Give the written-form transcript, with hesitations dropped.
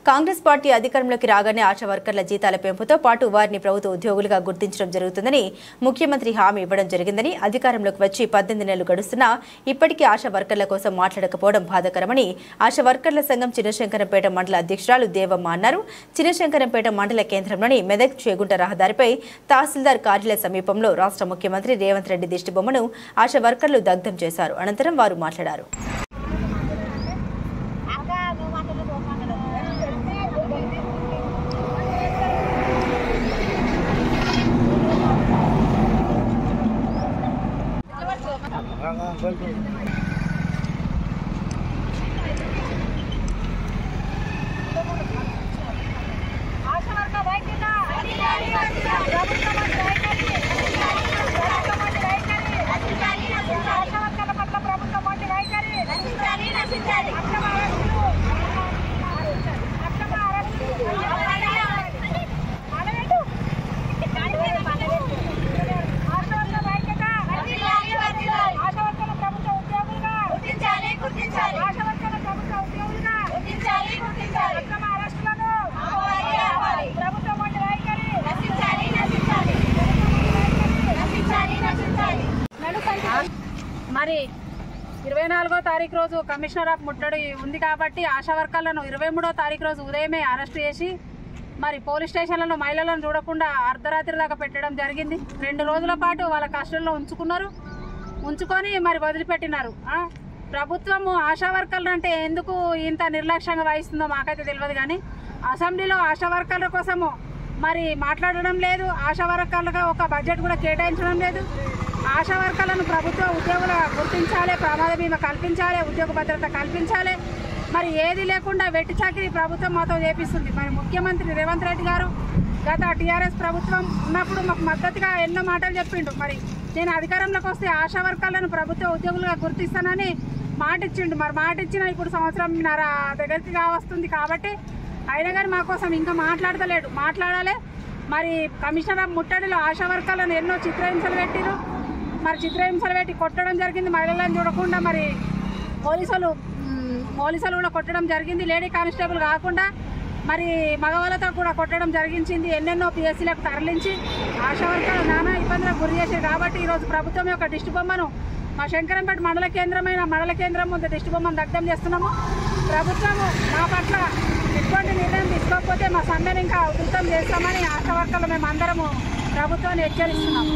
Congress party అధికారంలోకి రాగానే ఆశా వర్కర్ల జీతాల పెంపుతో పాటు వారిని ప్రభుత్వ ఉద్యోగులుగా గుర్తించడం జరుగుతుందని ముఖ్యమంత్రి హామీ ఇవ్వడం జరిగిందని, అధికారంలోకి వచ్చి 18 నెలలు గడుస్తున్నా ఇప్పటికీ ఆశా వర్కర్ల కోసం మాట్లాడకపోవడం బాధాకరమని ఆశా వర్కర్ల సంఘం చినశంకరంపేట మండల అధ్యక్షురాలు దేవమ్మ అన్నారు. చినశంకరంపేట మండల కేంద్రంలోని మెదక్ చేగుంట రహదారిపై తహసీల్దార్ కార్యాలయ సమీపంలో రాష్ట్ర ముఖ్యమంత్రి రేవంత్ రెడ్డి దిష్టిబొమ్మను ఆశా వర్కర్లు దగ్ధం చేశారు. అనంతరం వారు మాట్లాడారు. మరి 24వ తారీఖు రోజు కమిషనర్ ఆఫ్ ముట్టడి ఉంది కాబట్టి ఆశా వర్కర్లను 23వ తారీఖు రోజు ఉదయమే అరెస్ట్ చేసి మరి పోలీస్ స్టేషన్లలో మహిళలను చూడకుండా అర్ధరాత్రి దాకా పెట్టడం జరిగింది. 2 రోజుల పాటు వాళ్ళ కస్టడీలో ఉంచుకొని మరి వదిలిపెట్టినారు. ప్రభుత్వము ఆశా వర్కర్లు అంటే ఎందుకు ఇంత నిర్లక్ష్యంగా వహిస్తుందో మాకైతే తెలియదు. కానీ అసెంబ్లీలో ఆశా వర్కర్ల కోసము మరి మాట్లాడడం లేదు. ఆశా వర్కర్లుగా ఒక బడ్జెట్ కూడా కేటాయించడం లేదు. ఆశా వర్కర్లను ప్రభుత్వ ఉద్యోగులు గుర్తించాలి, ప్రమాద బీమా కల్పించాలి, ఉద్యోగ భద్రత కల్పించాలి. మరి ఏది లేకుండా వెట్టి చాకిరీ ప్రభుత్వం మాతో చేపిస్తుంది. మరి ముఖ్యమంత్రి రేవంత్ రెడ్డి గారు గత టీఆర్ఎస్ ప్రభుత్వం ఉన్నప్పుడు మాకు మద్దతుగా ఎన్నో మాటలు చెప్పిండు. మరి నేను అధికారంలోకి వస్తే ఆశా వర్కర్లను ప్రభుత్వ ఉద్యోగులుగా గుర్తిస్తానని మాట ఇచ్చిండు. మరి మాట ఇచ్చిన ఇప్పుడు సంవత్సరంన్నర దగ్గరికి వస్తుంది కాబట్టి అయినా కానీ మా కోసం ఇంకా మాట్లాడతలేడు. మాట్లాడాలి. మరి కమిషనర్ ఆఫ్ ముట్టడిలో ఆశా వర్కర్లను ఎన్నో చిత్రహింసలు పెట్టిరు. మరి చిత్రహింసలు పెట్టి కొట్టడం జరిగింది. మహిళలను చూడకుండా మరి పోలీసులు కూడా కొట్టడం జరిగింది. లేడీ కానిస్టేబుల్ కాకుండా మరి మగవాళ్ళతో కూడా కొట్టడం జరిగించింది. ఎన్నెన్నో పిఎస్సీలకు తరలించి ఆశా వర్కర్లు నానా ఇబ్బందులకు గురి చేశారు. కాబట్టి ఈరోజు ప్రభుత్వం యొక్క దిష్టిబొమ్మను మా శంకరంపేట మండల కేంద్రం ముందు దిష్టిబొమ్మను దగ్ధం చేస్తున్నాము. ప్రభుత్వము మా పట్ల ఎటువంటి నిర్ణయం తీసుకోకపోతే మా సమ్మెను ఇంకా ఉధృతం చేస్తామని ఆశా వర్కర్లు మేము అందరము ప్రభుత్వాన్ని హెచ్చరిస్తున్నాము.